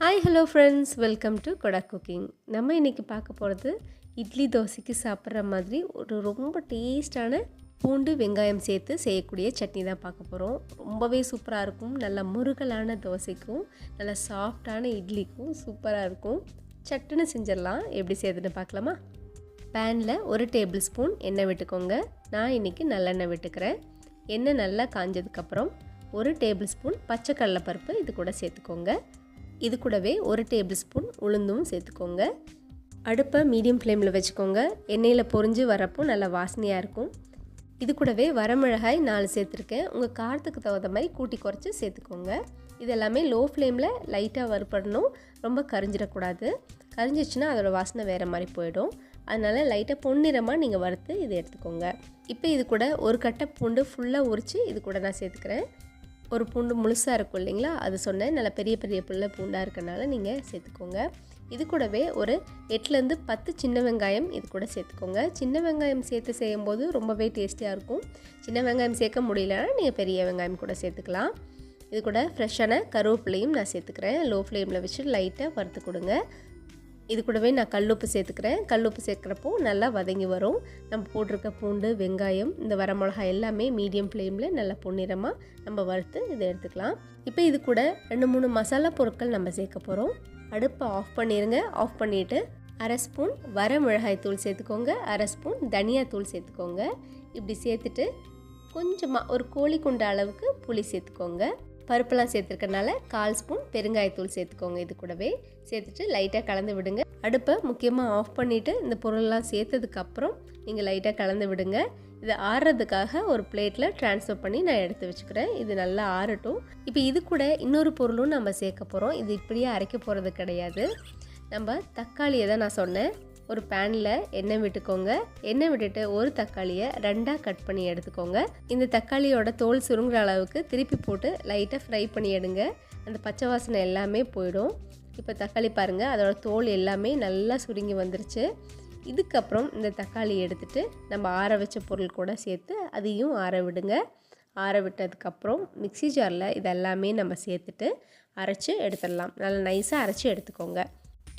Hi hello friends, welcome to கொடா cooking. நம்ம இன்றைக்கி பார்க்க போகிறது இட்லி தோசைக்கு சாப்பிட்ற மாதிரி ஒரு ரொம்ப டேஸ்டான பூண்டு வெங்காயம் சேர்த்து செய்யக்கூடிய சட்னி தான் பார்க்க போகிறோம். ரொம்பவே சூப்பராக இருக்கும். நல்ல முருகலான தோசைக்கும் நல்ல சாஃப்டான இட்லிக்கும் சூப்பராக இருக்கும். சட்டுன்னு செஞ்சிடலாம். எப்படி செய்யுதுன்னு பார்க்கலாமா? பேனில் 1 டேபிள் ஸ்பூன் எண்ணெய் விட்டுக்கோங்க. நான் இன்றைக்கி நல்லெண்ணெய் விட்டுக்கிறேன். எண்ணெய் நல்லா காஞ்சதுக்கப்புறம் 1 டேபிள் ஸ்பூன் பச்சை கடலைப்பருப்பு இது கூட சேர்த்துக்கோங்க. இது கூடவே 1 டேபிள் ஸ்பூன் உளுந்தும் சேர்த்துக்கோங்க. அடுப்பை மீடியம் ஃப்ளேமில் வச்சுக்கோங்க. எண்ணெயில் பொரிஞ்சு வரப்போ நல்லா வாசனையாக இருக்கும். இது கூடவே வரமிளகாய் 4 சேர்த்துருக்கேன். உங்கள் காரத்துக்கு தகுந்த மாதிரி கூட்டி குறைச்சி சேர்த்துக்கோங்க. இது எல்லாமே லோ ஃப்ளேமில் லைட்டாக வறுபடணும். ரொம்ப கரிஞ்சிடக்கூடாது. கரிஞ்சிச்சுன்னா அதோட வாசனை வேறு மாதிரி போயிடும். அதனால் லைட்டாக பொன்னிறமாக நீங்கள் வறுத்து இதை எடுத்துக்கோங்க. இப்போ இது கூட ஒரு கட்டை பூண்டு ஃபுல்லாக உரித்து இது கூட நான் சேர்த்துக்கிறேன். ஒரு பூண்டு முழுசாக இருக்கும் இல்லைங்களா, அது சொன்னேன். நல்லா பெரிய பெரிய பூண்டாக இருக்கனால நீங்கள் சேர்த்துக்கோங்க. இது கூடவே ஒரு 8லேருந்து 10 சின்ன வெங்காயம் இது கூட சேர்த்துக்கோங்க. சின்ன வெங்காயம் சேர்த்து செய்யும்போது ரொம்பவே டேஸ்டியாக இருக்கும். சின்ன வெங்காயம் சேர்க்க முடியலன்னா நீங்கள் பெரிய வெங்காயம் கூட சேர்த்துக்கலாம். இது கூட ஃப்ரெஷ்ஷான கருவேப்பிலையும் நான் சேர்த்துக்கிறேன். லோ ஃப்ளேமில் வச்சு லைட்டாக வறுத்து கொடுங்க. இது கூடவே நான் கல்லுப்பு சேர்த்துக்கிறேன். கல்லுப்பு சேர்க்குறப்போ நல்லா வதங்கி வரும். நம்ம போட்டிருக்க பூண்டு வெங்காயம் இந்த வரமிளகாய் எல்லாமே மீடியம் ஃப்ளேமில் நல்லா பொன்னிறமாக நம்ம வறுத்து இதை எடுத்துக்கலாம். இப்போ இது கூட 2-3 மசாலா பொருட்கள் நம்ம சேர்க்க போகிறோம். அடுப்பை ஆஃப் பண்ணிடுங்க. ஆஃப் பண்ணிவிட்டு 1/2 ஸ்பூன் வரமிளகாய் தூள் சேர்த்துக்கோங்க. 1/2 ஸ்பூன் தனியாத்தூள் சேர்த்துக்கோங்க. இப்படி சேர்த்துட்டு கொஞ்சமாக ஒரு கோழி குண்டு அளவுக்கு புளி சேர்த்துக்கோங்க. பருப்பெல்லாம் சேர்த்துருக்கனால 1/4 ஸ்பூன் பெருங்காயத்தூள் சேர்த்துக்கோங்க. இது கூடவே சேர்த்துட்டு லைட்டாக கலந்து விடுங்க. அடுப்பை முக்கியமாக ஆஃப் பண்ணிவிட்டு இந்த பொருளெல்லாம் சேர்த்ததுக்கப்புறம் நீங்கள் லைட்டாக கலந்து விடுங்க. இதை ஆறுறதுக்காக ஒரு பிளேட்டில் ட்ரான்ஸ்ஃபர் பண்ணி நான் எடுத்து வச்சுக்கிறேன். இது நல்லா ஆறட்டும். இப்போ இது கூட இன்னொரு பொருளும் நம்ம சேர்க்க போகிறோம். இது இப்படியே அரைக்க போகிறது கிடையாது. நம்ம தக்காளியை தான் நான் சொன்னேன். ஒரு பேனில் எண்ணெய் விட்டுக்கோங்க. எண்ணெய் விட்டுட்டு ஒரு தக்காளியை 2ஆக கட் பண்ணி எடுத்துக்கோங்க. இந்த தக்காளியோட தோல் சுருங்குற அளவுக்கு திருப்பி போட்டு லைட்டாக ஃப்ரை பண்ணி எடுங்க. அந்த பச்சை வாசனை எல்லாமே போயிடும். இப்போ தக்காளி பாருங்கள், அதோட தோல் எல்லாமே நல்லா சுருங்கி வந்துருச்சு. இதுக்கப்புறம் இந்த தக்காளி எடுத்துகிட்டு நம்ம ஆற வச்ச பொருள் கூட சேர்த்து அதையும் ஆற விடுங்க. ஆற விட்டதுக்கப்புறம் மிக்ஸி ஜாரில் இதெல்லாமே நம்ம சேர்த்துட்டு அரைச்சி எடுத்துடலாம். நல்லா நைஸாக அரைச்சி எடுத்துக்கோங்க.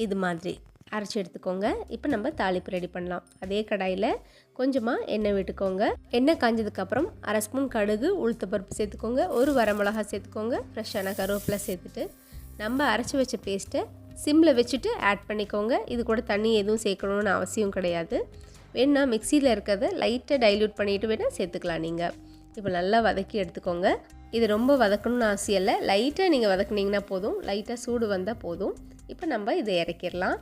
இது மாதிரி அரைச்சி எடுத்துக்கோங்க. இப்போ நம்ம தாளிப்பு ரெடி பண்ணலாம். அதே கடாயில் கொஞ்சமாக எண்ணெய் விட்டுக்கோங்க. எண்ணெய் காஞ்சதுக்கப்புறம் 1/2 ஸ்பூன் கடுகு உளுத்தப்பருப்பு சேர்த்துக்கோங்க. ஒரு வரமிளகாய் சேர்த்துக்கோங்க. ஃப்ரெஷ்ஷான கருவேப்பிலை சேர்த்துட்டு நம்ம அரைச்சி வச்ச பேஸ்ட்டை சிம்மில் வச்சுட்டு ஆட் பண்ணிக்கோங்க. இது கூட தண்ணி எதுவும் சேர்க்கணுன்னு அவசியம் கிடையாது. வேணுன்னா மிக்சியில் இருக்கிறத லைட்டாக டைல்யூட் பண்ணிவிட்டு வேணால் சேர்த்துக்கலாம். நீங்கள் இப்போ நல்லா வதக்கி எடுத்துக்கோங்க. இது ரொம்ப வதக்கணும்னு அவசியம் இல்லை. லைட்டாக நீங்கள் வதக்குனிங்கன்னா போதும். லைட்டாக சூடு வந்தால் போதும். இப்போ நம்ம இதை இறக்கிடலாம்.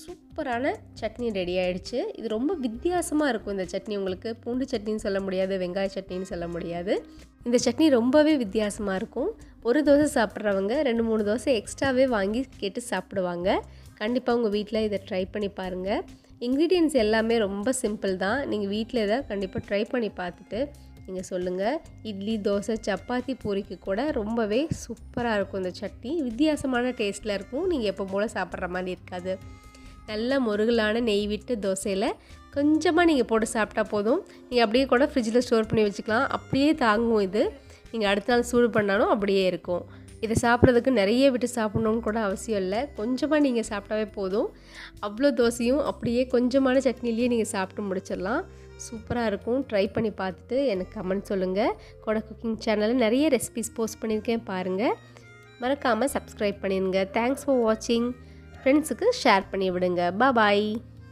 சூப்பரான சட்னி ரெடி ஆகிடுச்சு. இது ரொம்ப வித்தியாசமாக இருக்கும். இந்த சட்னி உங்களுக்கு பூண்டு சட்னின்னு சொல்ல முடியாது, வெங்காய சட்னின்னு சொல்ல முடியாது. இந்த சட்னி ரொம்பவே வித்தியாசமாக இருக்கும். ஒரு தோசை சாப்பிட்றவங்க 2-3 தோசை எக்ஸ்ட்ராவே வாங்கி கேட்டு சாப்பிடுவாங்க. கண்டிப்பாக உங்கள் வீட்டில் இதை ட்ரை பண்ணி பாருங்கள். இன்க்ரீடியன்ட்ஸ் எல்லாமே ரொம்ப சிம்பிள் தான். நீங்கள் வீட்டில் இதை கண்டிப்பாக ட்ரை பண்ணி பார்த்துட்டு நீங்கள் சொல்லுங்கள். இட்லி, தோசை, சப்பாத்தி, பூரிக்கு கூட ரொம்பவே சூப்பராக இருக்கும். இந்த சட்னி வித்தியாசமான டேஸ்ட்டில் இருக்கும். நீங்கள் எப்போ போல் சாப்பிட்ற மாதிரி இருக்காது. நல்ல முருகலான நெய் விட்டு தோசையில் கொஞ்சமாக நீங்கள் போட்டு சாப்பிட்டா போதும். நீங்கள் அப்படியே கூட ஃப்ரிட்ஜில் ஸ்டோர் பண்ணி வச்சுக்கலாம். அப்படியே தாங்கும். இது நீங்கள் அடுத்த நாள் சூடு பண்ணாலும் அப்படியே இருக்கும். இதை சாப்பிட்றதுக்கு நிறைய விட்டு சாப்பிட்ணுன்னு கூட அவசியம் இல்லை. கொஞ்சமாக நீங்கள் சாப்பிட்டாவே போதும். அவ்வளோ தோசையும் அப்படியே கொஞ்சமான சட்னிலேயே நீங்கள் சாப்பிட்டு முடிச்சிடலாம். சூப்பராக இருக்கும். ட்ரை பண்ணி பார்த்துட்டு எனக்கு கமெண்ட் சொல்லுங்கள். கொடா குக்கிங் சேனலில் நிறைய ரெசிபிஸ் போஸ்ட் பண்ணியிருக்கேன், பாருங்கள். மறக்காமல் சப்ஸ்கிரைப் பண்ணிடுங்க. தேங்க்ஸ் ஃபார் வாட்சிங். ஃப்ரெண்ட்ஸுக்கு ஷேர் பண்ணி விடுங்க. பாய்.